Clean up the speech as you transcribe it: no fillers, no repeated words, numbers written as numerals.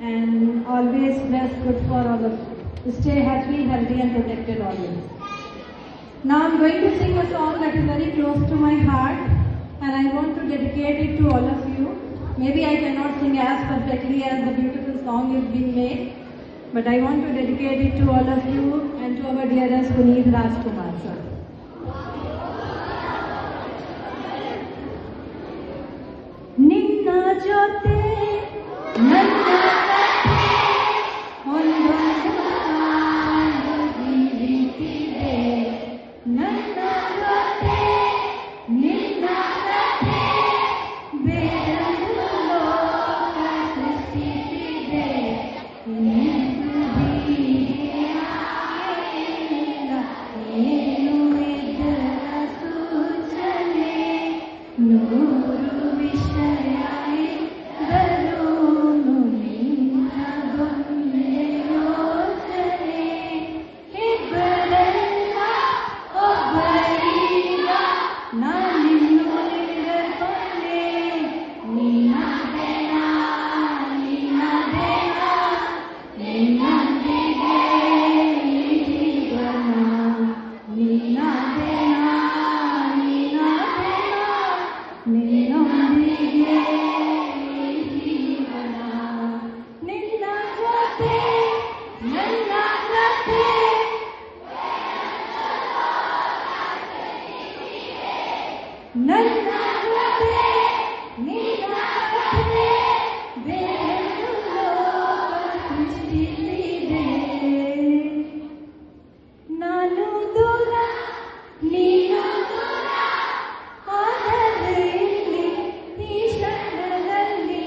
and always best good for all of you. Stay happy, healthy and protected always. Now I'm going to sing a song that is very close to my heart and I want to dedicate it to all of you. Maybe I cannot sing as perfectly as the beautiful song is being made, but I want to dedicate it to all of you and to our dearest Puneet Rajkumar sir. Ninna jote nanna kathe ondondu kaandu jeevitide nanna jote ninna kathe bedandu loka sristitide nindu bihe aayilla enu idara soochane nooru ವಿಷಯಾಯಿ ಬರೋನು ನಿನ್ನ ಬಂದೆ ಯೋಚನೆ ಇಬ್ಬರಲ್ಲ ಒಬ್ಬರೀಗ ನಾನಿನ್ನು ನಿಂದಕೊಂಡೆ ನಿನ್ನದೇನ ನಿನ್ನೊಂದಿಗೆ ಈ ಜೀವನ ನಿನ್ನದೇನ ನಿನ್ನೊಂದಿಗೆ ಈ ಜೀವನ ನಿನ್ನ ಜೊತೆ ನನ್ನ ಕಥೆ ನನ್ನ ಜೊತೆ ನಿನ್ನ ಕಥೆ ಬೇರೆಂದು ಲೋಕ ಸೃಷ್ಟಿಸಿದೆ ನಾನು ದೂರ ನೀನು ದೂರ ಆದರೆ ಈ ಕ್ಷಣದಲ್ಲಿ